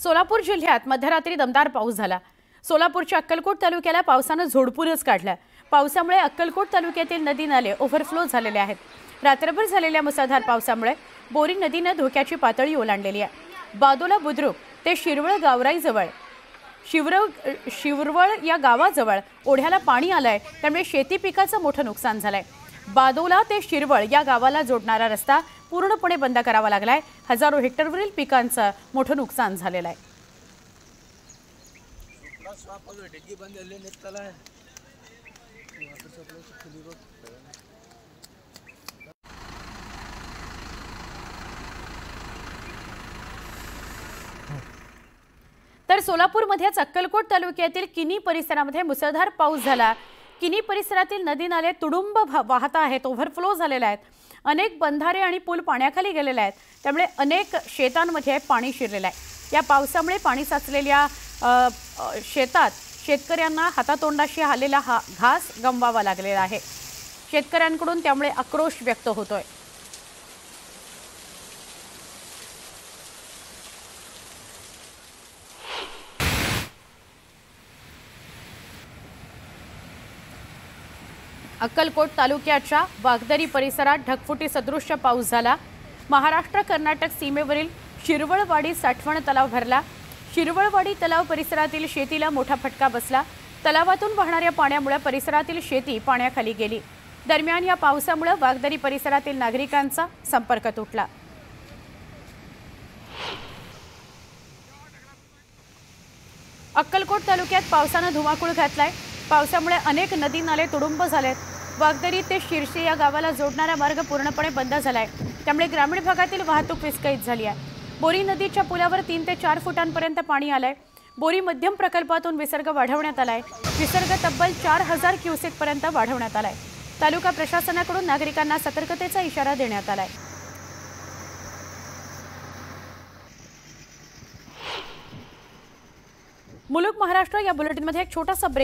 सोलापूर जिल्ह्यात मध्यरात्री दमदार पाऊस झाला। सोलापूरच्या अक्कलकोट तालुक्याला पावसाने झोडपूरच काढला। पावसामुळे अक्कलकोट तालुक्यातील नदी नाले ओव्हरफ्लो झालेले आहेत। रात्रभर झालेल्या मुसळधार पावसामुळे बोरी नदीने धोक्याची पातळी ओलांडलेली आहे। बादोला बुद्रुक ते शिरवळ गावराईजवळ शिवरवळ या गावाजवळ ओढ्याला पाणी आलंय, त्यामुळे शेती पिकाचं मोठं नुकसान झालंय। बादोला ते शिरवळ या गावाला जोडणारा रस्ता पूर्णपणे बंद करावा लागलाय। हजारो हेक्टरवरील पिकांचं मोठं नुकसान झालेलं आहे। तर सोलापूरमध्येच अक्कलकोट तालुक्यातील किनी परिसरामध्ये मुसळधार पाऊस झाला। किनी परिसरातील नदी नाले तुडुंब वाहत आहेत, ओव्हरफ्लो झालेले आहेत। अनेक बंधारे आणि पूल पाण्याखाली गेलेले आहेत, त्यामुळे अनेक शेतांमध्ये पाणी शिरलेलं आहे। या पावसामुळे पाणी साचलेल्या शेतात शेतकऱ्यांना हातातोंडाशी आलेला घास गमवावा लागलेला आहे। शेतकऱ्यांकडून त्यामुळे आक्रोश व्यक्त होतोय। अक्कलकोट तालुक्याच्या वाघदरी परिसरात ढगफुटी सदृश्य पाऊस झाला। महाराष्ट्र कर्नाटक सीमेवरील शिरवळवाडी साठवण तलाव भरला। शिरवळवाडी तलाव परिसरातील शेतीला मोठा फटका बसला। तलावातून वाहणाऱ्या पाण्यामुळे परिसरातील शेती पाण्याखाली गेली। दरम्यान या पावसामुळे वाघदरी परिसरातील नागरिकांचा संपर्क तुटला। अक्कलकोट तालुक्यात पावसाने धुमाकूळ घातलाय। पावसामुळे अनेक नदी नाले तुडुंब झालेत। वाघदरी ते शिरशी या गावाला जोडणारा मार्ग पूर्णपणे बंद झालाय, त्यामुळे ग्रामीण भागातील वाहतूक विस्कळीत झाली आहे। बोरी नदीच्या पुलावर 3 ते 4 फुटांपर्यंत पाणी आलंय। बोरी मध्यम प्रकल्पातून विसर्ग वाढवण्यात आलाय। विसर्ग तब्बल 4000 क्युसेक पर्यंत वाढवण्यात आलाय। तालुका प्रशासनाकडून नागरिकांना सतर्कतेचा इशारा देण्यात आलाय। मुलुक महाराष्ट्र या बुलेटिनमध्ये एक छोटासा ब्रेक